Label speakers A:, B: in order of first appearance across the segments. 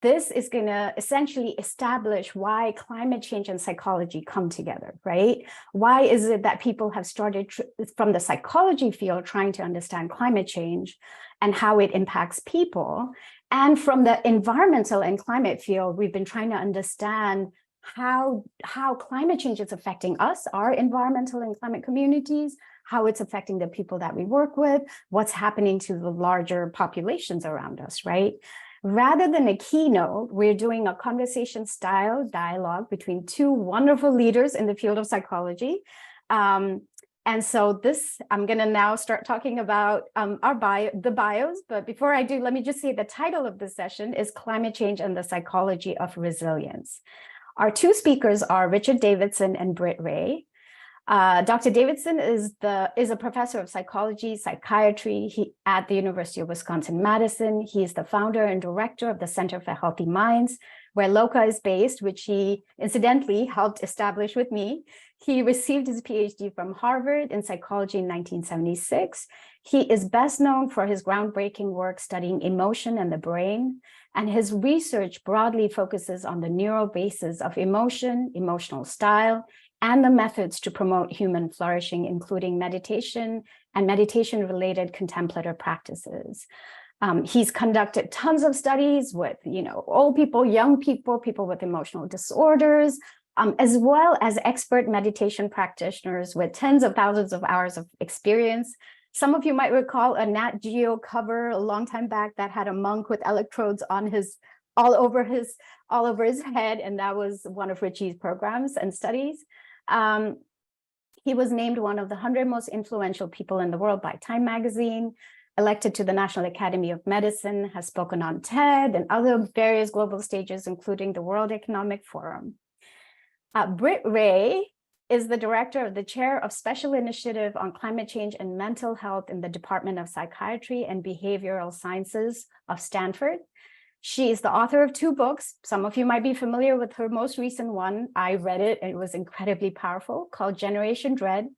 A: this is going to essentially establish why climate change and psychology come together, right? Why is it that people have started from the psychology field trying to understand climate change and how it impacts people? And from the environmental and climate field, we've been trying to understand how climate change is affecting us, our environmental and climate communities, how it's affecting the people that we work with, what's happening to the larger populations around us, right? Rather than a keynote, we're doing a conversation style dialogue between two wonderful leaders in the field of psychology. And so I'm going to now start talking about the bios. But before I do, let me just say the title of this session is Climate Change and the Psychology of Resilience. Our two speakers are Richard Davidson and Britt Ray. Dr. Davidson is a professor of psychology, psychiatry at the University of Wisconsin-Madison. He is the founder and director of the Center for Healthy Minds, where LOCA is based, which he incidentally helped establish with me. He received his PhD from Harvard in psychology in 1976. He is best known for his groundbreaking work studying emotion and the brain, and his research broadly focuses on the neural basis of emotion, emotional style, and the methods to promote human flourishing, including meditation and meditation-related contemplative practices. He's conducted tons of studies with, old people, young people, people with emotional disorders, as well as expert meditation practitioners with tens of thousands of hours of experience. Some of you might recall a Nat Geo cover a long time back that had a monk with electrodes on all over his head, and that was one of Richie's programs and studies. He was named one of the 100 most influential people in the world by Time magazine, elected to the National Academy of Medicine, has spoken on TED and other various global stages, including the World Economic Forum. Britt Ray is the director of the Chair of Special Initiative on Climate Change and Mental Health in the Department of Psychiatry and Behavioral Sciences of Stanford. She is the author of 2 books. Some of you might be familiar with her most recent one. I read it, and it was incredibly powerful, called Generation Dread,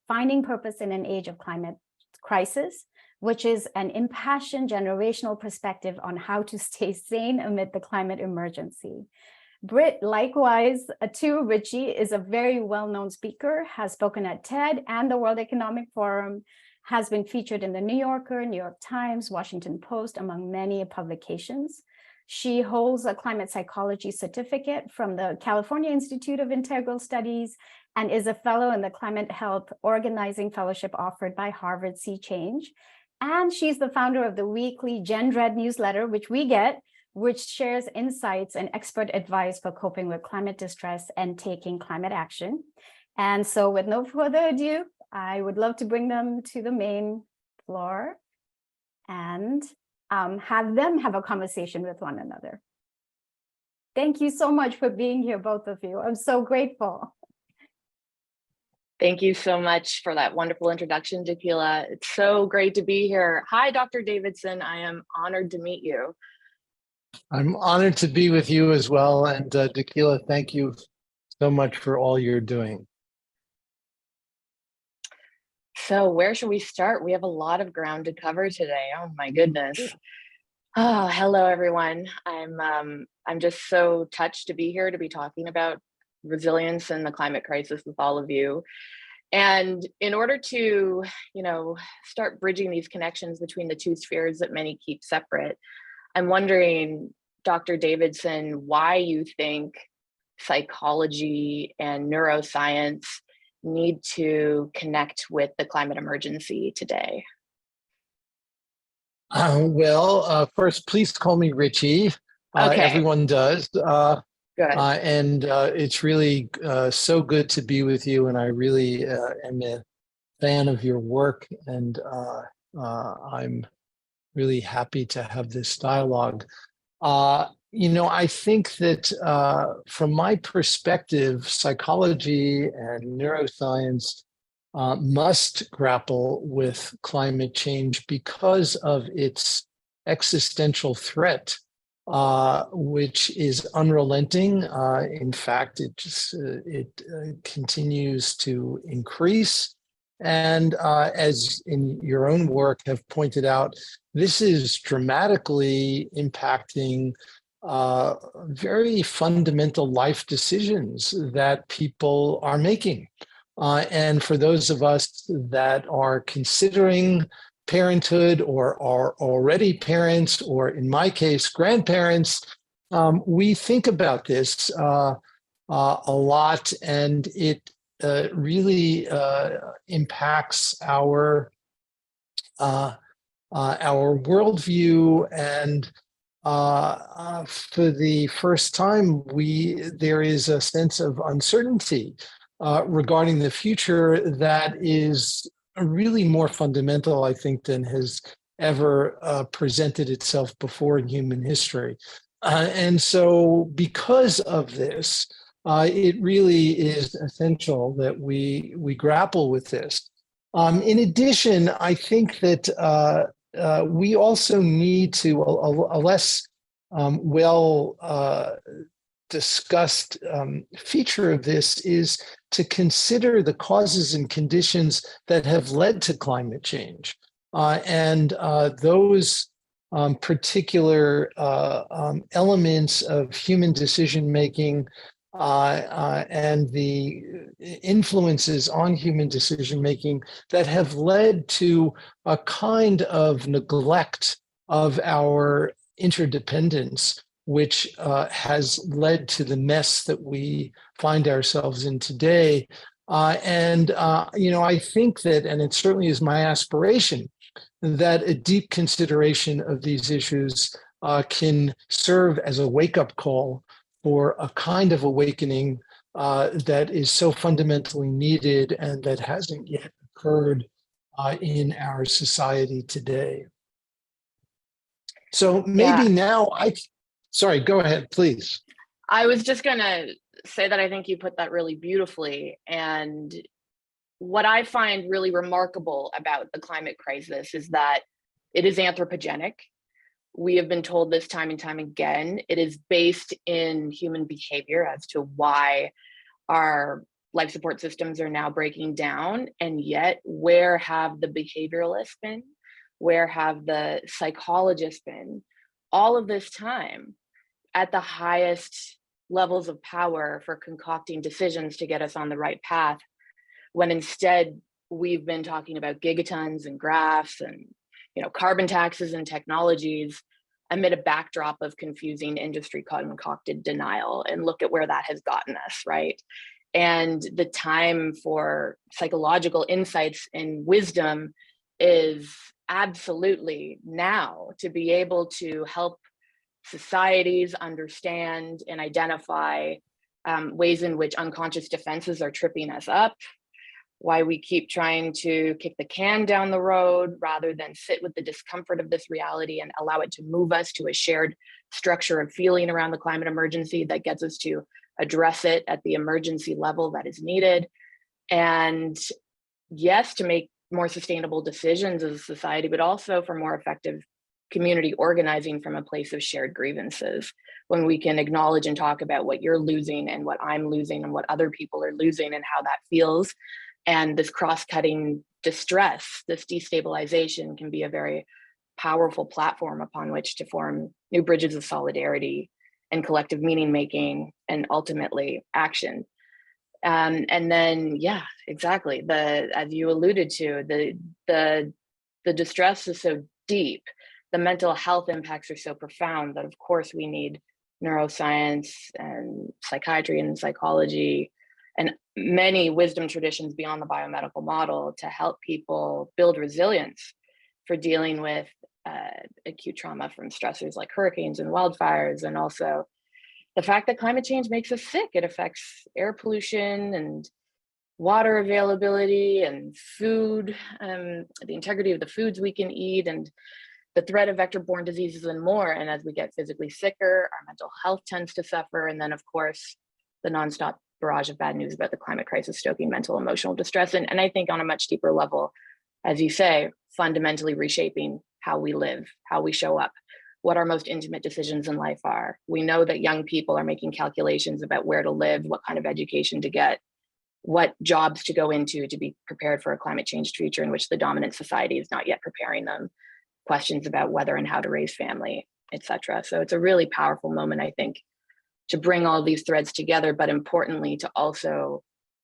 A: Finding Purpose in an Age of Climate Crisis, which is an impassioned generational perspective on how to stay sane amid the climate emergency. Britt, likewise, too, Richie, is a very well-known speaker, has spoken at TED and the World Economic Forum, has been featured in the New Yorker, New York Times, Washington Post, among many publications. She holds a climate psychology certificate from the California Institute of Integral Studies and is a fellow in the Climate Health Organizing Fellowship offered by Harvard Sea Change. And she's the founder of the weekly Gen Dread newsletter, which we get, which shares insights and expert advice for coping with climate distress and taking climate action. And so with no further ado, I would love to bring them to the main floor and have them have a conversation with one another. Thank you so much for being here, both of you. I'm so grateful.
B: Thank you so much for that wonderful introduction, Tequila. It's so great to be here. Hi, Dr. Davidson. I am honored to meet you.
C: I'm honored to be with you as well. And Tequila, thank you so much for all you're doing.
B: So where should we start? We have a lot of ground to cover today. Oh my goodness. Oh, hello everyone. I'm just so touched to be here to be talking about resilience and the climate crisis with all of you. And in order to, start bridging these connections between the two spheres that many keep separate, I'm wondering, Dr. Davidson, why you think psychology and neuroscience need to connect with the climate emergency today?
C: First, please call me Richie.
B: Okay.
C: Everyone does.
B: Good.
C: And it's really so good to be with you. And I really am a fan of your work. And I'm really happy to have this dialogue. I think that from my perspective, psychology and neuroscience must grapple with climate change because of its existential threat, which is unrelenting. In fact, it continues to increase. And as in your own work have pointed out, this is dramatically impacting very fundamental life decisions that people are making. And for those of us that are considering parenthood or are already parents, or in my case, grandparents, we think about this a lot, and it really impacts our worldview. And for the first time, there is a sense of uncertainty regarding the future that is really more fundamental, I think, than has ever presented itself before in human history. And so because of this, it really is essential that we grapple with this. In addition, I think that we also need to, a less well discussed feature of this is to consider the causes and conditions that have led to climate change. And those particular elements of human decision-making and the influences on human decision-making that have led to a kind of neglect of our interdependence, which has led to the mess that we find ourselves in today. I think that, and it certainly is my aspiration, that a deep consideration of these issues can serve as a wake-up call for a kind of awakening that is so fundamentally needed and that hasn't yet occurred in our society today. So maybe now sorry, go ahead, please.
B: I was just going to say that I think you put that really beautifully. And what I find really remarkable about the climate crisis is that it is anthropogenic. We have been told this time and time again. It is based in human behavior as to why our life support systems are now breaking down. And yet, where have the behavioralists been? Where have the psychologists been all of this time at the highest levels of power for concocting decisions to get us on the right path, when instead we've been talking about gigatons and graphs and carbon taxes and technologies amid a backdrop of confusing industry concocted denial? And look at where that has gotten us, right? And the time for psychological insights and wisdom is absolutely now, to be able to help societies understand and identify ways in which unconscious defenses are tripping us up, why we keep trying to kick the can down the road rather than sit with the discomfort of this reality and allow it to move us to a shared structure of feeling around the climate emergency that gets us to address it at the emergency level that is needed. And yes, to make more sustainable decisions as a society, but also for more effective community organizing from a place of shared grievances, when we can acknowledge and talk about what you're losing and what I'm losing and what other people are losing and how that feels. And this cross-cutting distress, this destabilization, can be a very powerful platform upon which to form new bridges of solidarity and collective meaning making and ultimately action. And then, yeah, exactly. As you alluded to, the distress is so deep. The mental health impacts are so profound that, of course, we need neuroscience and psychiatry and psychology and many wisdom traditions beyond the biomedical model to help people build resilience for dealing with acute trauma from stressors like hurricanes and wildfires, and also the fact that climate change makes us sick. It affects air pollution and water availability and food, the integrity of the foods we can eat, and the threat of vector-borne diseases and more. And as we get physically sicker, our mental health tends to suffer. And then, of course, the nonstop barrage of bad news about the climate crisis stoking mental, emotional distress. And I think on a much deeper level, as you say, fundamentally reshaping how we live, how we show up, what our most intimate decisions in life are. We know that young people are making calculations about where to live, what kind of education to get, what jobs to go into to be prepared for a climate change future in which the dominant society is not yet preparing them, questions about whether and how to raise family. etc. So it's a really powerful moment, I think, to bring all these threads together, but importantly, to also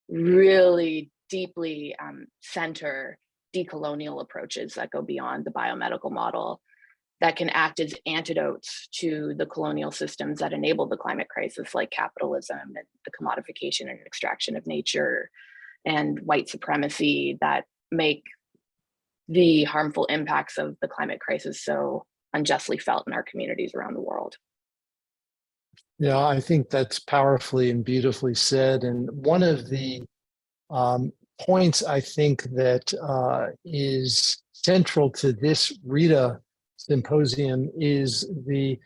B: really deeply center decolonial approaches that go beyond the biomedical model, that can act as antidotes to the colonial systems that enable the climate crisis, like capitalism and the commodification and extraction of nature and white supremacy, that make the harmful impacts of the climate crisis so unjustly felt in our communities around the world.
C: Yeah, I think that's powerfully and beautifully said. And one of the points I think that is central to this RITA symposium is the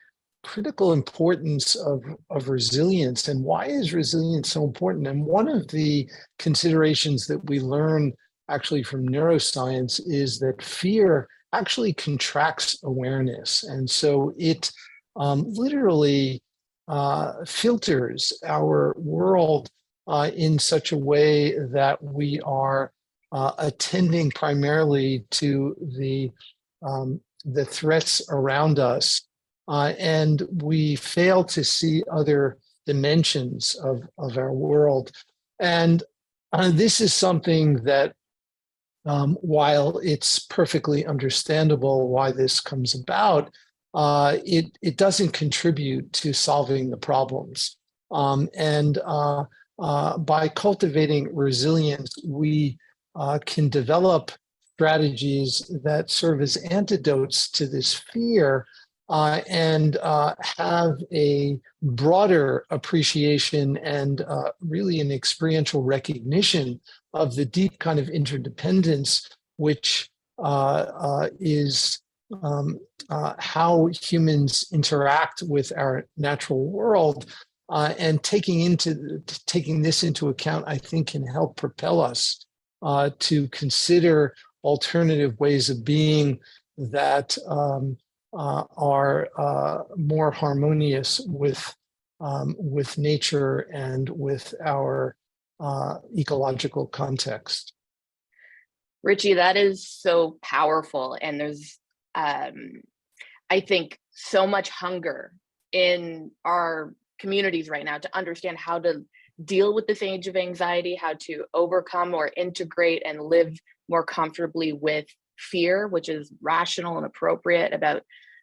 C: critical importance of resilience. And why is resilience so important? And one of the considerations that we learn actually from neuroscience is that fear actually contracts awareness. And so it literally filters our world in such a way that we are attending primarily to the threats around us, and we fail to see other dimensions of our world. And this is something that, while it's perfectly understandable why this comes about, it doesn't contribute to solving the problems. And by cultivating resilience, we can develop strategies that serve as antidotes to this fear, and have a broader appreciation and really an experiential recognition of the deep kind of interdependence, which is how humans interact with our natural world. And taking this into account, I think, can help propel us to consider alternative ways of being that are more harmonious with nature and with our ecological context.
B: Richie, that is so powerful. And there's, I think, so much hunger in our communities right now to understand how to deal with this age of anxiety, how to overcome or integrate and live more comfortably with fear, which is rational and appropriate about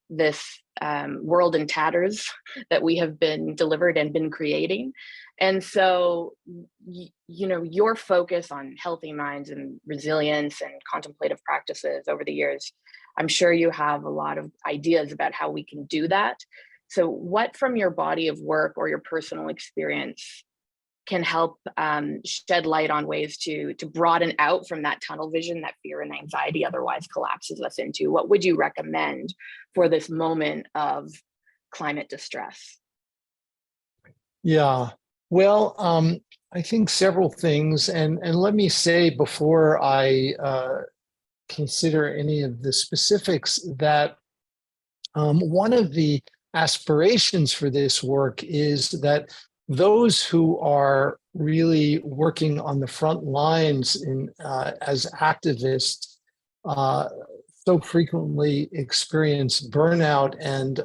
B: this world in tatters that we have been delivered and been creating. And so, you know, your focus on healthy minds and resilience and contemplative practices over the years, I'm sure you have a lot of ideas about how we can do that. So what from your body of work or your personal experience can help shed light on ways to broaden out from that tunnel vision that fear and anxiety otherwise collapses us into? What would you recommend for this moment of climate distress?
C: Yeah, well, I think several things. And let me say before I consider any of the specifics that one of the aspirations for this work is that those who are really working on the front lines as activists so frequently experience burnout, and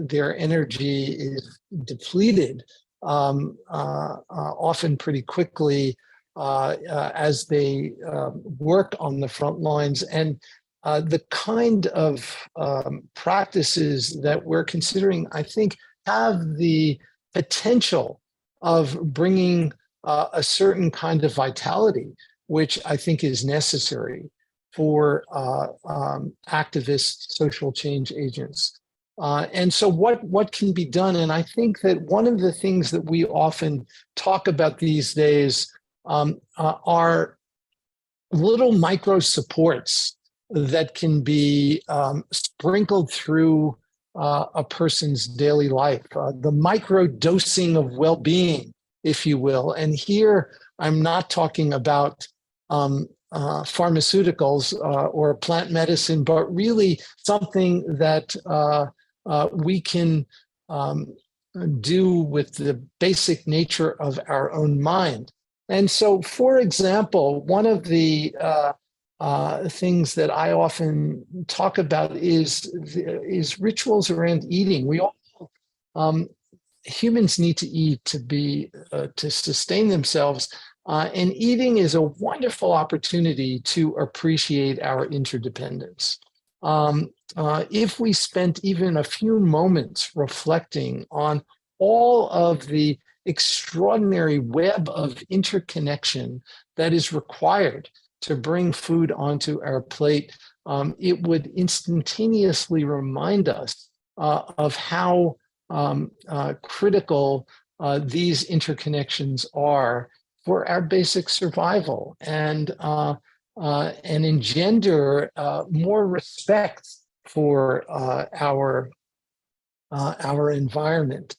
C: their energy is depleted often pretty quickly as they work on the front lines. And the kind of practices that we're considering, I think, have the potential of bringing a certain kind of vitality, which I think is necessary for activist social change agents. And so what can be done? And I think that one of the things that we often talk about these days are little micro supports that can be sprinkled through a person's daily life, the micro dosing of well-being, if you will. And here I'm not talking about pharmaceuticals or plant medicine, but really something that we can do with the basic nature of our own mind. And so, for example, one of the things that I often talk about is rituals around eating. We all humans need to eat to sustain themselves, and eating is a wonderful opportunity to appreciate our interdependence. If we spent even a few moments reflecting on all of the extraordinary web of interconnection that is required to bring food onto our plate, it would instantaneously remind us of how critical these interconnections are for our basic survival, and engender more respect for our environment.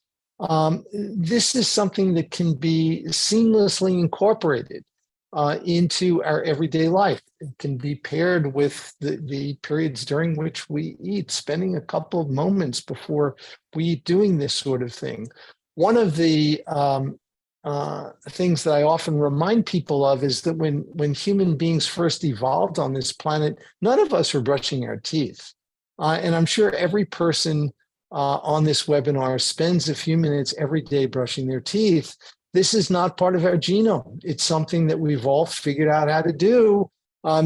C: This is something that can be seamlessly incorporated into our everyday life. It can be paired with the periods during which we eat, spending a couple of moments before we eat doing this sort of thing. One of the things that I often remind people of is that when human beings first evolved on this planet, none of us were brushing our teeth. And I'm sure every person on this webinar spends a few minutes every day brushing their teeth. This is not part of our genome. It's something that we've all figured out how to do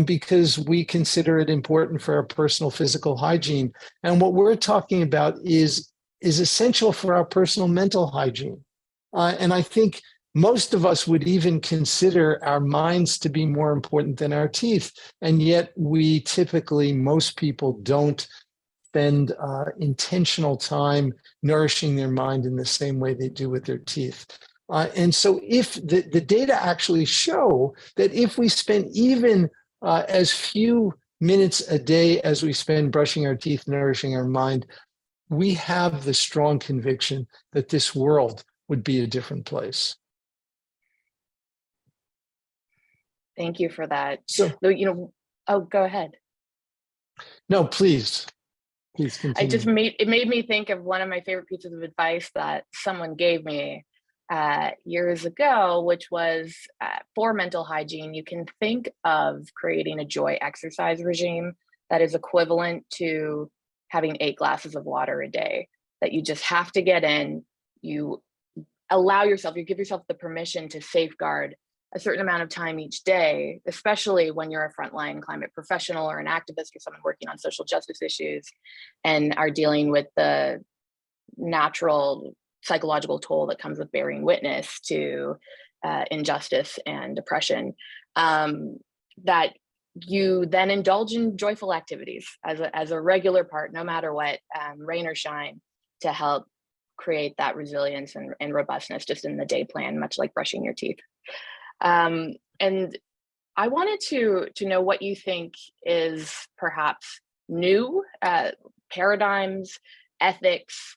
C: because we consider it important for our personal physical hygiene. And what we're talking about is essential for our personal mental hygiene. And I think most of us would even consider our minds to be more important than our teeth. And yet we typically, most people don't spend intentional time nourishing their mind in the same way they do with their teeth. And so if the data actually show that if we spend even as few minutes a day as we spend brushing our teeth, nourishing our mind, we have the strong conviction that this world would be a different place.
B: Thank you for that.
C: So,
B: Oh, go ahead.
C: No, please continue.
B: It made me think of one of my favorite pieces of advice that someone gave me years ago, which was for mental hygiene, you can think of creating a joy exercise regime that is equivalent to having 8 glasses of water a day, that you just have to get in. You give yourself the permission to safeguard a certain amount of time each day, especially when you're a frontline climate professional or an activist or someone working on social justice issues and are dealing with the natural psychological toll that comes with bearing witness to injustice and oppression, that you then indulge in joyful activities as a regular part, no matter what, rain or shine, to help create that resilience and robustness just in the day plan, much like brushing your teeth. And I wanted to know what you think is perhaps new paradigms, ethics,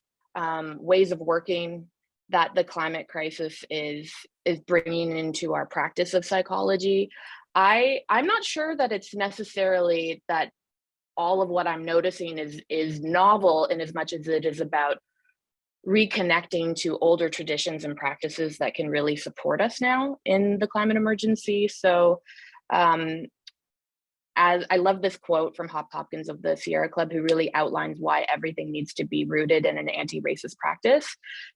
B: ways of working that the climate crisis is bringing into our practice of psychology. I'm not sure that it's necessarily that all of what I'm noticing is novel in as much as it is about reconnecting to older traditions and practices that can really support us now in the climate emergency. So as I love this quote from Hop Hopkins of the Sierra Club, who really outlines why everything needs to be rooted in an anti-racist practice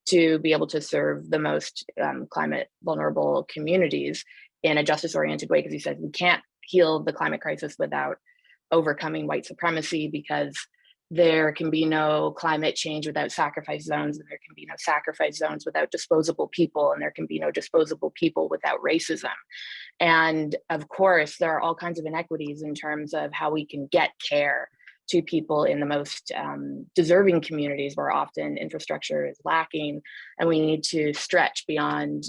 B: to be able to serve the most climate vulnerable communities in a justice-oriented way, because he says we can't heal the climate crisis without overcoming white supremacy, because there can be no climate change without sacrifice zones, and there can be no sacrifice zones without disposable people, and there can be no disposable people without racism. And of course, there are all kinds of inequities in terms of how we can get care to people in the most deserving communities where often infrastructure is lacking, and we need to stretch beyond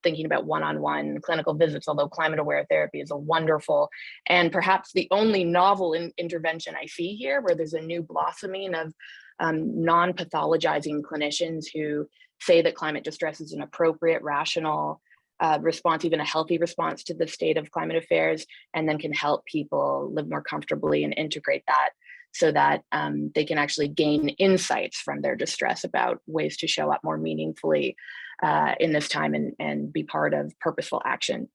B: thinking about one-on-one clinical visits, although climate-aware therapy is a wonderful and perhaps the only novel intervention I see here, where there's a new blossoming of non-pathologizing clinicians who say that climate distress is an appropriate, rational response, even a healthy response to the state of climate affairs, and then can help people live more comfortably and integrate that so that they can actually gain insights from their distress about ways to show up more meaningfully in this time and be part of purposeful action.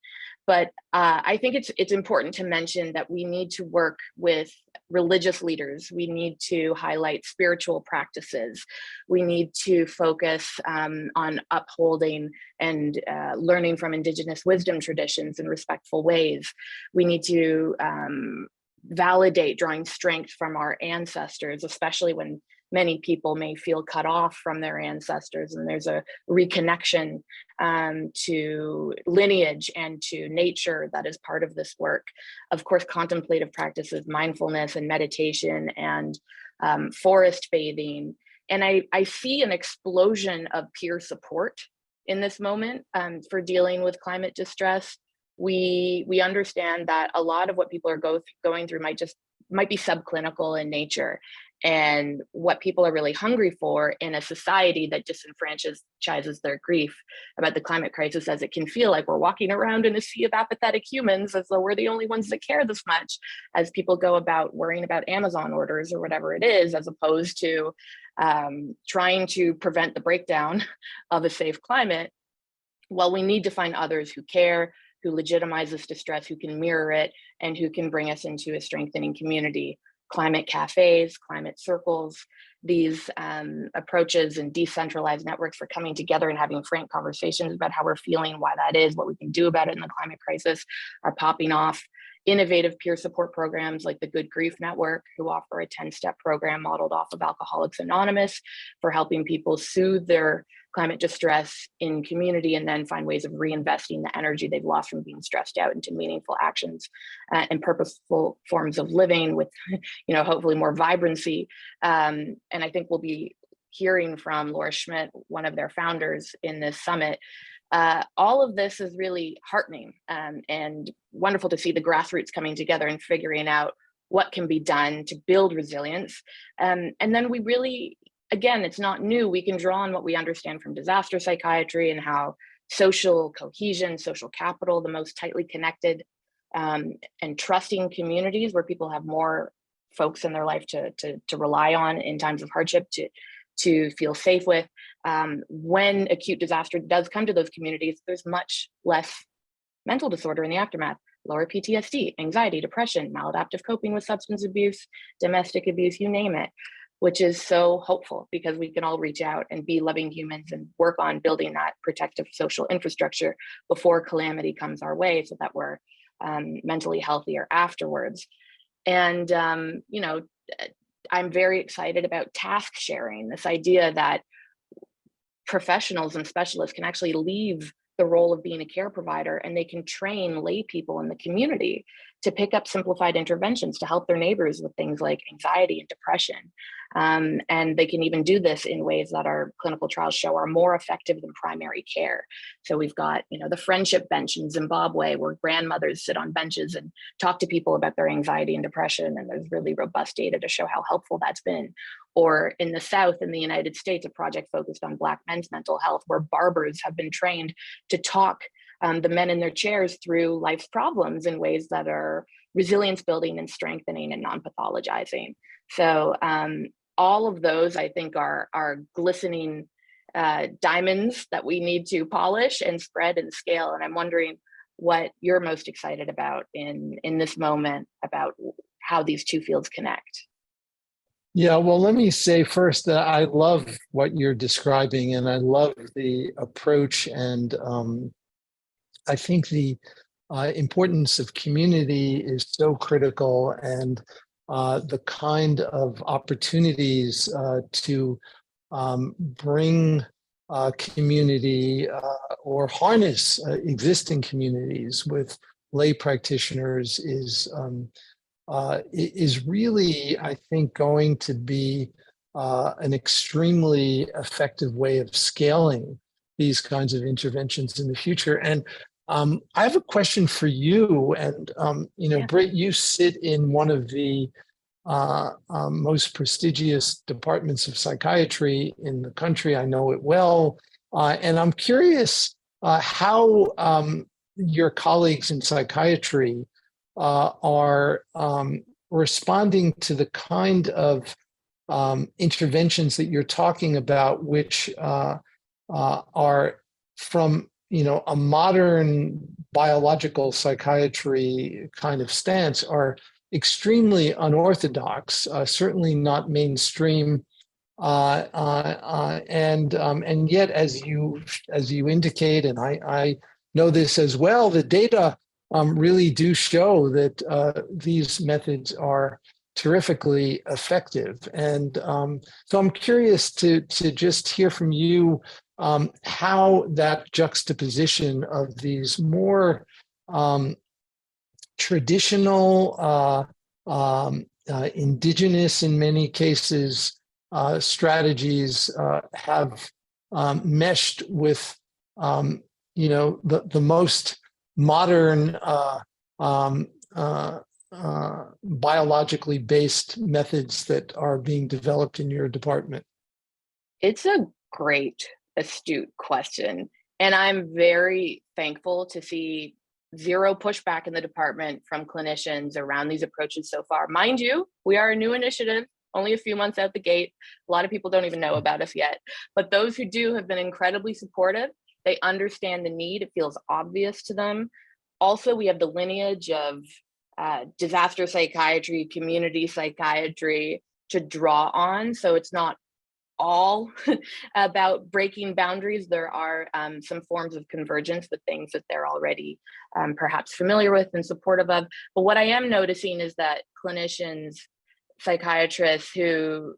B: But I think it's important to mention that we need to work with religious leaders. We need to highlight spiritual practices. We need to focus on upholding and learning from Indigenous wisdom traditions in respectful ways. We need to validate drawing strength from our ancestors, especially when many people may feel cut off from their ancestors, and there's a reconnection to lineage and to nature that is part of this work. Of course, contemplative practices, mindfulness and meditation, and forest bathing. And I see an explosion of peer support in this moment for dealing with climate distress. We understand that a lot of what people are going through might be subclinical in nature. And what people are really hungry for in a society that disenfranchises their grief about the climate crisis, as it can feel like we're walking around in a sea of apathetic humans as though we're the only ones that care this much, as people go about worrying about Amazon orders or whatever it is, as opposed to trying to prevent the breakdown of a safe climate. Well, we need to find others who care, who legitimize this distress, who can mirror it, and who can bring us into a strengthening community. Climate cafes, climate circles, these approaches and decentralized networks for coming together and having frank conversations about how we're feeling, why that is, what we can do about it in the climate crisis, are popping off. Innovative peer support programs like the Good Grief Network, who offer a 10-step program modeled off of Alcoholics Anonymous for helping people soothe their climate distress in community and then find ways of reinvesting the energy they've lost from being stressed out into meaningful actions and purposeful forms of living with, hopefully more vibrancy. And I think we'll be hearing from Laura Schmidt, one of their founders, in this summit. All of this is really heartening and wonderful to see the grassroots coming together and figuring out what can be done to build resilience. And then we really, again, it's not new. We can draw on what we understand from disaster psychiatry and how social cohesion, social capital, the most tightly connected and trusting communities where people have more folks in their life to rely on in times of hardship, to feel safe with. When acute disaster does come to those communities, there's much less mental disorder in the aftermath, lower PTSD, anxiety, depression, maladaptive coping with substance abuse, domestic abuse, you name it, which is so hopeful because we can all reach out and be loving humans and work on building that protective social infrastructure before calamity comes our way so that we're mentally healthier afterwards. And, I'm very excited about task sharing, this idea that professionals and specialists can actually leave the role of being a care provider and they can train lay people in the community to pick up simplified interventions to help their neighbors with things like anxiety and depression. And they can even do this in ways that our clinical trials show are more effective than primary care. So we've got, the friendship bench in Zimbabwe where grandmothers sit on benches and talk to people about their anxiety and depression. And there's really robust data to show how helpful that's been. Or in the South, in the United States, a project focused on Black men's mental health, where barbers have been trained to talk the men in their chairs through life's problems in ways that are resilience building and strengthening and non-pathologizing. So all of those, I think, are glistening diamonds that we need to polish and spread and scale. And I'm wondering what you're most excited about in this moment about how these two fields connect.
C: Yeah, well, let me say first that I love what you're describing, and I love the approach, and I think the importance of community is so critical, and the kind of opportunities to bring community or harness existing communities with lay practitioners is really, I think, going to be an extremely effective way of scaling these kinds of interventions in the future. And I have a question for you. And, Britt, you sit in one of the most prestigious departments of psychiatry in the country. I know it well. And I'm curious how your colleagues in psychiatry are responding to the kind of interventions that you're talking about, which are from a modern biological psychiatry kind of stance are extremely unorthodox, certainly not mainstream. And yet, as you indicate, and I know this as well, the data really do show that these methods are terrifically effective. And so I'm curious to just hear from you how that juxtaposition of these more traditional, indigenous in many cases, strategies have meshed with, the most modern biologically based methods that are being developed in your department?
B: It's a great, astute question. And I'm very thankful to see zero pushback in the department from clinicians around these approaches so far. Mind you, we are a new initiative, only a few months out the gate. A lot of people don't even know about us yet, but those who do have been incredibly supportive. They understand the need. It feels obvious to them. Also, we have the lineage of disaster psychiatry, community psychiatry to draw on. So it's not all about breaking boundaries. There are some forms of convergence with things that they're already perhaps familiar with and supportive of. But what I am noticing is that clinicians, psychiatrists who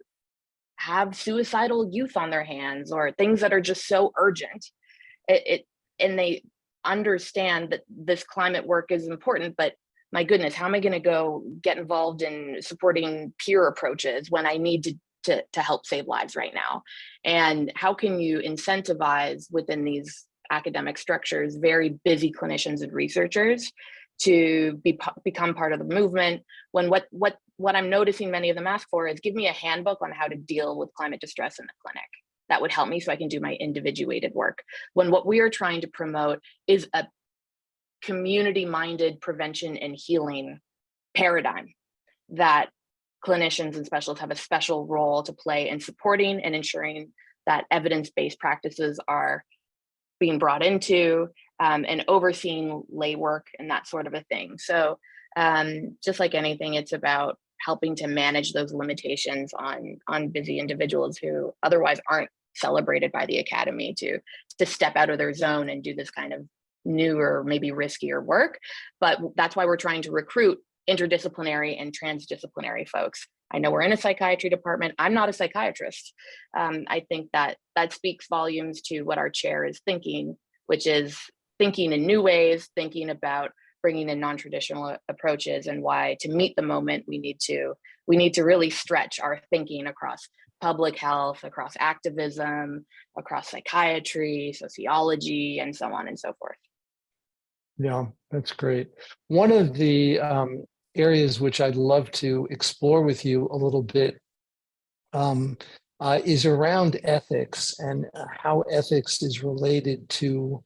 B: have suicidal youth on their hands or things that are just so urgent, and they understand that this climate work is important, but my goodness, how am I going to go get involved in supporting peer approaches when I need to help save lives right now? And how can you incentivize within these academic structures very busy clinicians and researchers to become part of the movement, when what I'm noticing many of them ask for is, give me a handbook on how to deal with climate distress in the clinic. That would help me so I can do my individuated work. When what we are trying to promote is a community-minded prevention and healing paradigm that clinicians and specialists have a special role to play in supporting and ensuring that evidence-based practices are being brought into and overseeing lay work and that sort of a thing. So just like anything, it's about helping to manage those limitations on busy individuals who otherwise aren't celebrated by the academy to step out of their zone and do this kind of newer, maybe riskier work. But that's why we're trying to recruit interdisciplinary and transdisciplinary folks. I know we're in a psychiatry department. I'm not a psychiatrist. I think that speaks volumes to what our chair is thinking, which is thinking in new ways, thinking about bringing in non-traditional approaches, and why, to meet the moment, we need to really stretch our thinking across public health, across activism, across psychiatry, sociology, and so on and so forth.
C: Yeah, that's great. One of the areas which I'd love to explore with you a little bit is around ethics, and how ethics is related to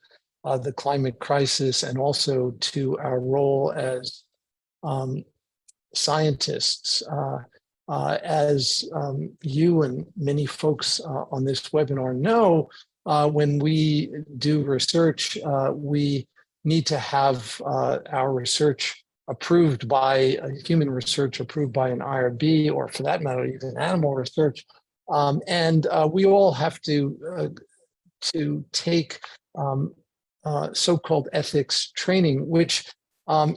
C: the climate crisis, and also to our role as scientists. As you and many folks on this webinar know, when we do research, we need to have our research approved by human research approved by an IRB, or for that matter, even animal research. And we all have to take so-called ethics training, which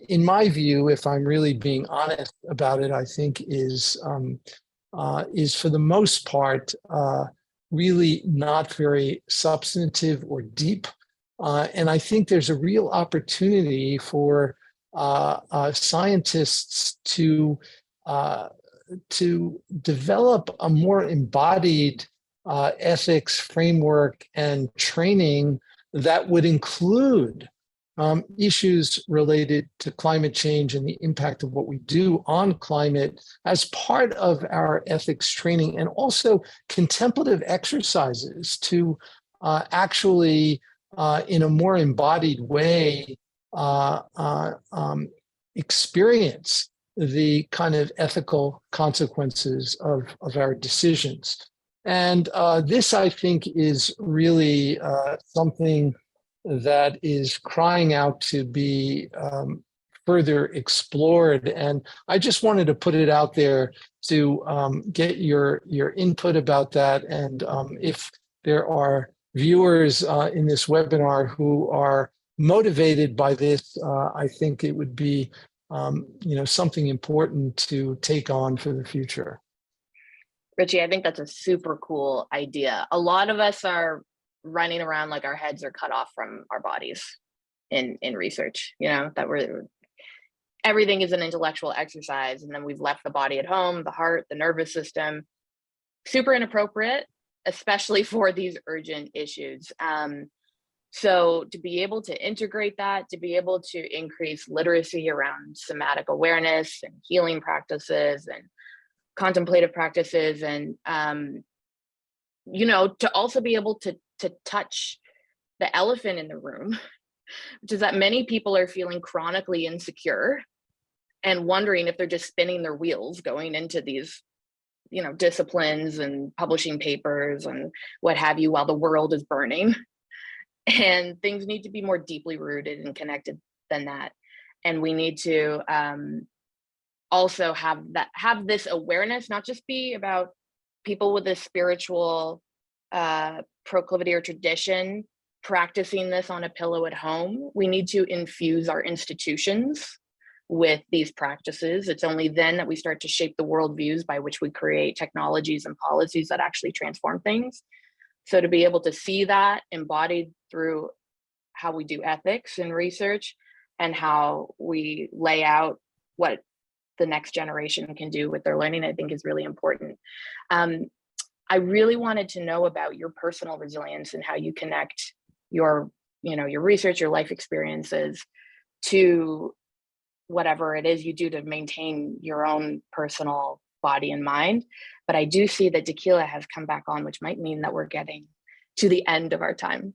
C: in my view, if I'm really being honest about it, I think is for the most part really not very substantive or deep. And I think there's a real opportunity for scientists to develop a more embodied ethics framework and training that would include issues related to climate change and the impact of what we do on climate as part of our ethics training, and also contemplative exercises to actually, in a more embodied way, experience the kind of ethical consequences of our decisions. And this, I think, is really something that is crying out to be further explored. And I just wanted to put it out there to get your input about that. And if there are viewers in this webinar who are motivated by this, I think it would be something important to take on for the future.
B: Richie, I think that's a super cool idea. A lot of us are running around like our heads are cut off from our bodies in research, that everything is an intellectual exercise, and then we've left the body at home, the heart, the nervous system. Super inappropriate, especially for these urgent issues. So to be able to integrate that, to be able to increase literacy around somatic awareness and healing practices and contemplative practices, and to also be able to touch the elephant in the room, which is that many people are feeling chronically insecure and wondering if they're just spinning their wheels going into these disciplines and publishing papers and what have you while the world is burning. And things need to be more deeply rooted and connected than that. And we need to also have this awareness, not just be about people with a spiritual proclivity or tradition practicing this on a pillow at home. We need to infuse our institutions with these practices. It's only then that we start to shape the worldviews by which we create technologies and policies that actually transform things. So to be able to see that embodied through how we do ethics and research and how we lay out what the next generation can do with their learning, I think is really important. I really wanted to know about your personal resilience and how you connect your research, your life experiences to whatever it is you do to maintain your own personal body and mind. But I do see that Tequila has come back on, which might mean that we're getting to the end of our time.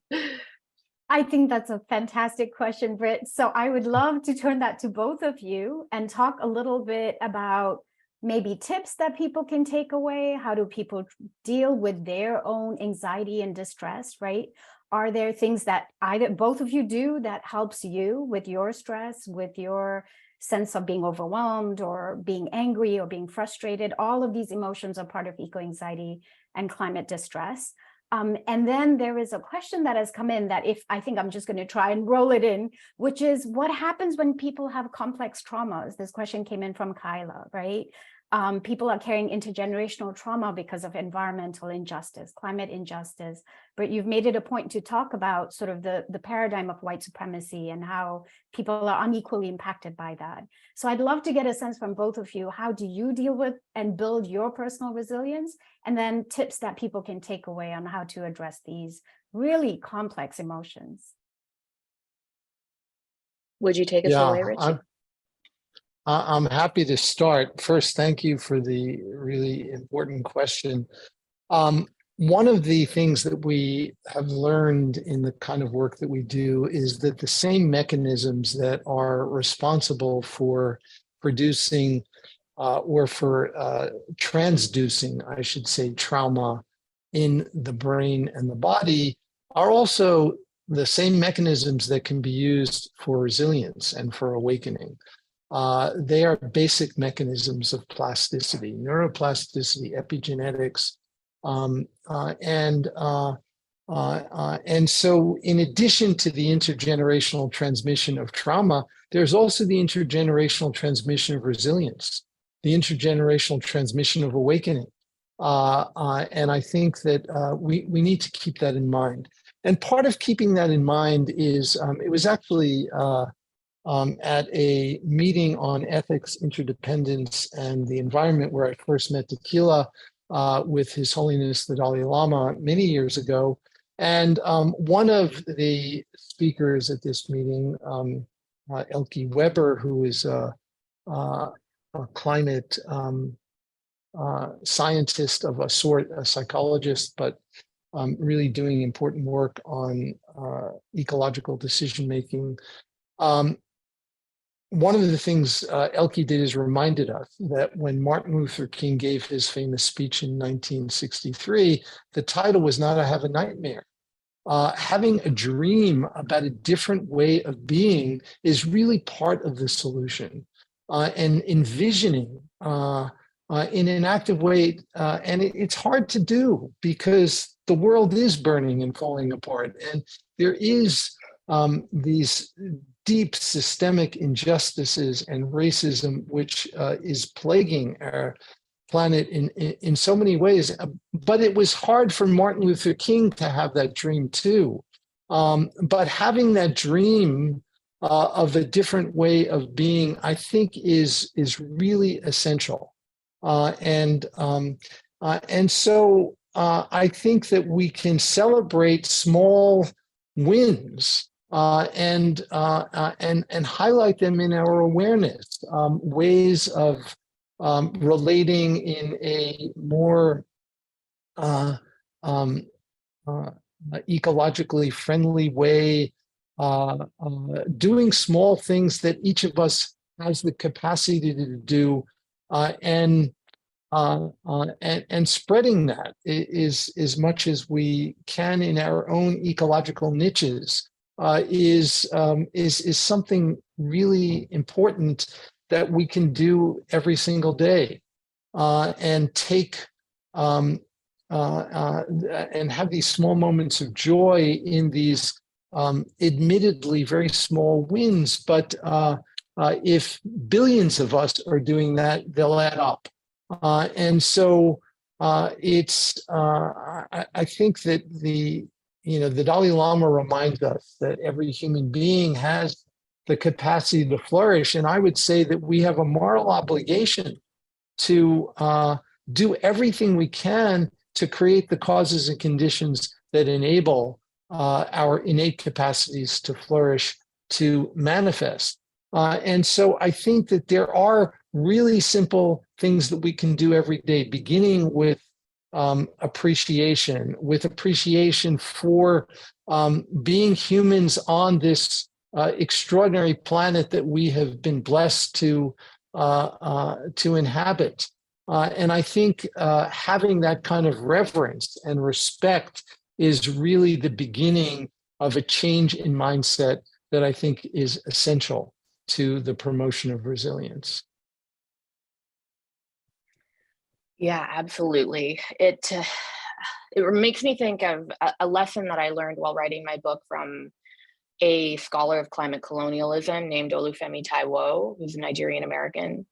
A: I think that's a fantastic question, Britt. So I would love to turn that to both of you and talk a little bit about maybe tips that people can take away. How do people deal with their own anxiety and distress, right? Are there things that either both of you do that helps you with your stress, with your sense of being overwhelmed or being angry or being frustrated? All of these emotions are part of eco-anxiety and climate distress. And then there is a question that has come in that I think I'm just going to try and roll it in, which is what happens when people have complex traumas? This question came in from Kyla, right? People are carrying intergenerational trauma because of environmental injustice, climate injustice, but you've made it a point to talk about sort of the paradigm of white supremacy and how people are unequally impacted by that. So I'd love to get a sense from both of you. How do you deal with and build your personal resilience? And then tips that people can take away on how to address these really complex emotions. Would you take us away, Richie?
C: I'm happy to start. First, thank you for the really important question. One of the things that we have learned in the kind of work that we do is that the same mechanisms that are responsible for producing or for transducing, I should say, trauma in the brain and the body are also the same mechanisms that can be used for resilience and for awakening. They are basic mechanisms of plasticity, neuroplasticity, epigenetics, and so in addition to the intergenerational transmission of trauma, there's also the intergenerational transmission of resilience, the intergenerational transmission of awakening. And I think that we need to keep that in mind. And part of keeping that in mind is, it was actually at a meeting on ethics, interdependence, and the environment where I first met Tequila with His Holiness the Dalai Lama many years ago. And one of the speakers at this meeting, Elke Weber, who is a climate scientist of a sort, a psychologist, but really doing important work on ecological decision-making. One of the things Elke did is reminded us that when Martin Luther King gave his famous speech in 1963, the title was not "I Have a Nightmare." having a dream about a different way of being is really part of the solution. And envisioning in an active way, and it's hard to do because the world is burning and falling apart, and there is these deep systemic injustices and racism which is plaguing our planet in so many ways. But it was hard for Martin Luther King to have that dream too. But having that dream of a different way of being, I think, is really essential. And so I think that we can celebrate small wins and highlight them in our awareness, ways of relating in a more ecologically friendly way, doing small things that each of us has the capacity to do, and spreading that is as much as we can in our own ecological niches is something really important that we can do every single day, and take and have these small moments of joy in these admittedly very small wins. But if billions of us are doing that, they'll add up. And so it's I think that the Dalai Lama reminds us that every human being has the capacity to flourish. And I would say that we have a moral obligation to do everything we can to create the causes and conditions that enable our innate capacities to flourish, to manifest. And so I think that there are really simple things that we can do every day, beginning with appreciation for being humans on this extraordinary planet that we have been blessed to inhabit. And I think having that kind of reverence and respect is really the beginning of a change in mindset that I think is essential to the promotion of resilience.
B: Yeah, absolutely. It makes me think of a lesson that I learned while writing my book from a scholar of climate colonialism named Olufemi Taiwo, who's a Nigerian American.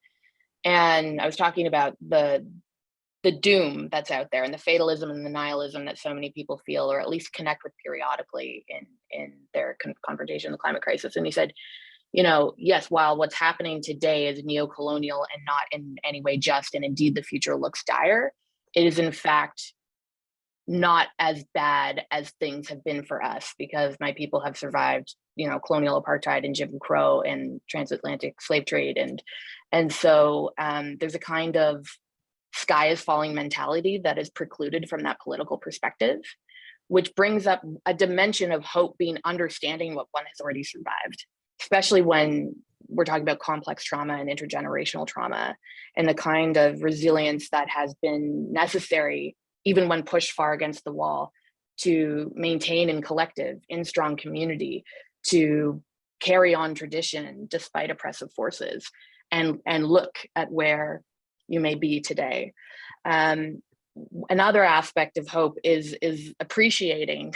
B: And I was talking about the doom that's out there and the fatalism and the nihilism that so many people feel, or at least connect with periodically in their confrontation with the climate crisis. And he said, yes, while what's happening today is neo-colonial and not in any way just, and indeed the future looks dire, it is in fact not as bad as things have been for us, because my people have survived, colonial apartheid and Jim Crow and transatlantic slave trade. And so there's a kind of sky is falling mentality that is precluded from that political perspective, which brings up a dimension of hope being understanding what one has already survived, especially when we're talking about complex trauma and intergenerational trauma and the kind of resilience that has been necessary, even when pushed far against the wall, to maintain in collective, in strong community, to carry on tradition despite oppressive forces, and look at where you may be today. Another aspect of hope is appreciating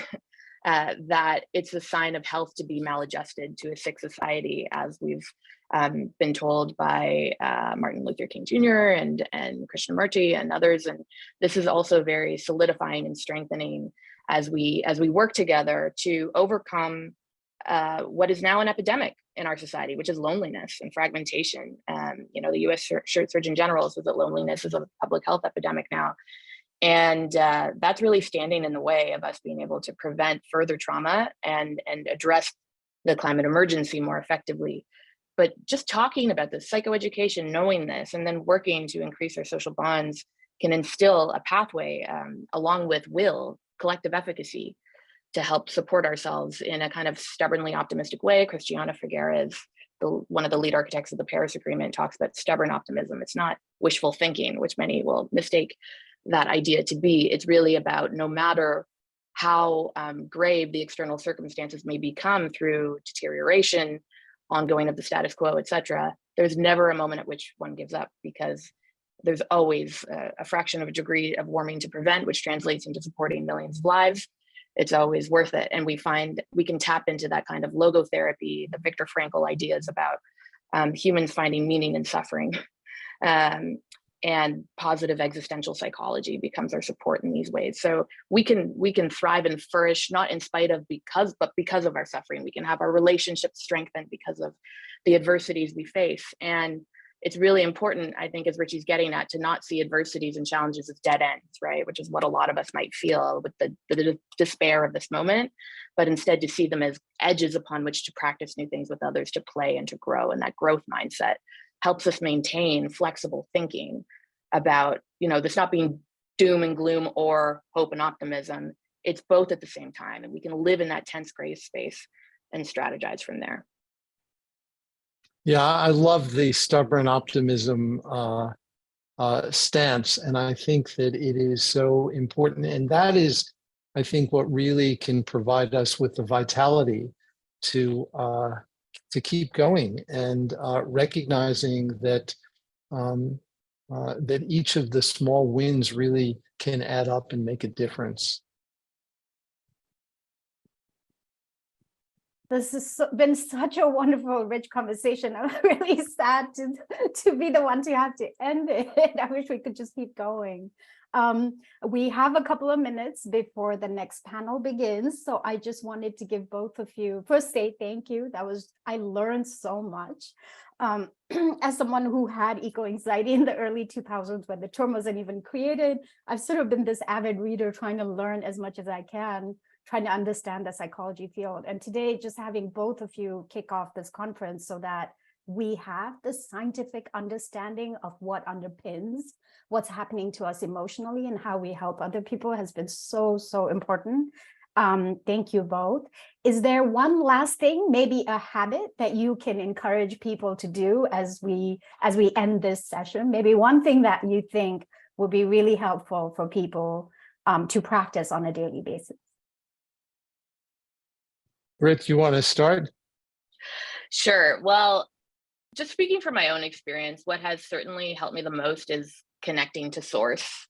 B: that it's a sign of health to be maladjusted to a sick society, as we've been told by Martin Luther King Jr. and Krishnamurti and others. And this is also very solidifying and strengthening as we work together to overcome what is now an epidemic in our society, which is loneliness and fragmentation. The U.S. Surgeon General says that loneliness is a public health epidemic now. And that's really standing in the way of us being able to prevent further trauma and address the climate emergency more effectively. But just talking about this, psychoeducation, knowing this, and then working to increase our social bonds can instill a pathway along with collective efficacy, to help support ourselves in a kind of stubbornly optimistic way. Christiana Figueres, one of the lead architects of the Paris Agreement, talks about stubborn optimism. It's not wishful thinking, which many will mistake that idea to be. It's really about, no matter how grave the external circumstances may become through deterioration, ongoing of the status quo, etc., there's never a moment at which one gives up, because there's always a fraction of a degree of warming to prevent, which translates into supporting millions of lives. It's always worth it. And we find we can tap into that kind of logotherapy, the Viktor Frankl ideas about humans finding meaning in suffering. And positive existential psychology becomes our support in these ways. So we can thrive and flourish, not in spite of but because of our suffering. We can have our relationships strengthened because of the adversities we face. And it's really important, I think, as Richie's getting at, to not see adversities and challenges as dead ends, right? Which is what a lot of us might feel with the despair of this moment, but instead to see them as edges upon which to practice new things with others, to play and to grow. And that growth mindset helps us maintain flexible thinking about, this not being doom and gloom or hope and optimism. It's both at the same time, and we can live in that tense gray space and strategize from there.
C: Yeah, I love the stubborn optimism stance, and I think that it is so important. And that is, I think, what really can provide us with the vitality to keep going, and recognizing that that each of the small wins really can add up and make a difference.
A: This has been such a wonderful, rich conversation. I'm really sad to be the one to have to end it. I wish we could just keep going. We have a couple of minutes before the next panel begins. So I just wanted to give both of you, first say thank you. I learned so much. As someone who had eco-anxiety in the early 2000s when the term wasn't even created, I've sort of been this avid reader trying to learn as much as I can, trying to understand the psychology field. And today, just having both of you kick off this conference so that we have the scientific understanding of what underpins what's happening to us emotionally and how we help other people has been so, so important. Thank you both. Is there one last thing, maybe a habit that you can encourage people to do as we end this session? Maybe one thing that you think would be really helpful for people to practice on a daily basis.
C: Britt, you want to start?
B: Sure. Well, just speaking from my own experience, what has certainly helped me the most is connecting to source,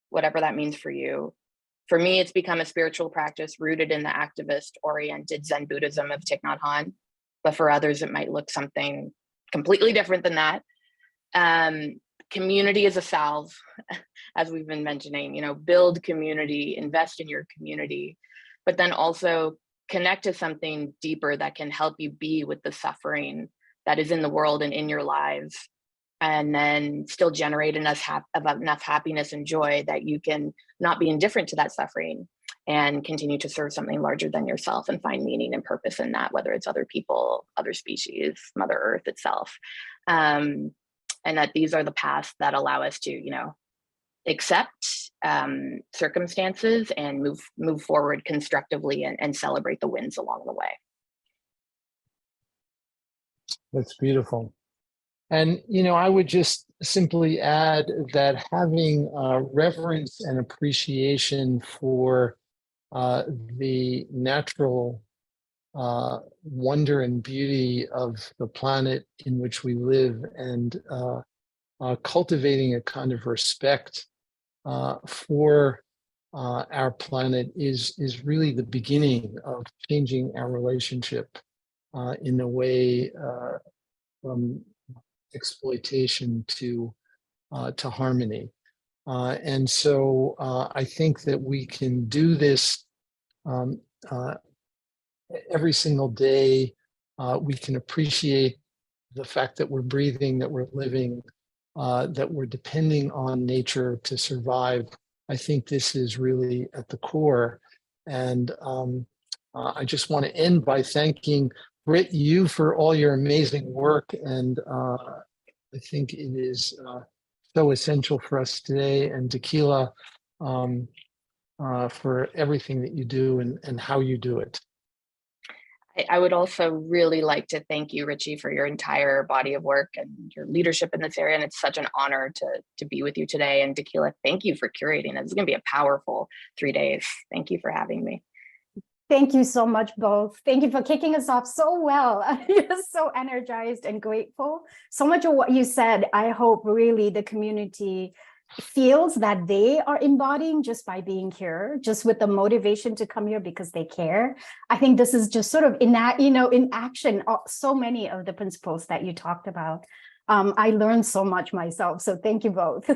B: whatever that means for you. For me, it's become a spiritual practice rooted in the activist-oriented Zen Buddhism of Thich Nhat Hanh, but for others, it might look something completely different than that. Community is a salve, as we've been mentioning, build community, invest in your community, but then also connect to something deeper that can help you be with the suffering that is in the world and in your lives, and then still generate enough happiness and joy that you can not be indifferent to that suffering and continue to serve something larger than yourself and find meaning and purpose in that, whether it's other people, other species, Mother Earth itself. And that these are the paths that allow us to, accept circumstances and move forward constructively and celebrate the wins along the way.
C: That's beautiful. And, I would just simply add that having reverence and appreciation for the natural wonder and beauty of the planet in which we live, and cultivating a kind of respect for our planet is really the beginning of changing our relationship in a way from exploitation to harmony. And so I think that we can do this every single day. We can appreciate the fact that we're breathing, that we're living, that we're depending on nature to survive. I think this is really at the core. And I just want to end by thanking Britt, you for all your amazing work. And I think it is so essential for us today. And Tequila, for everything that you do and how you do it.
B: I would also really like to thank you, Richie, for your entire body of work and your leadership in this area. And it's such an honor to be with you today. And Tequila, thank you for curating it. It's going to be a powerful 3 days. Thank you for having me.
A: Thank you so much, both. Thank you for kicking us off so well. I'm just so energized and grateful. So much of what you said, I hope really the community feels that they are embodying just by being here, just with the motivation to come here because they care. I think this is just sort of in action, so many of the principles that you talked about. I learned so much myself. So thank you both.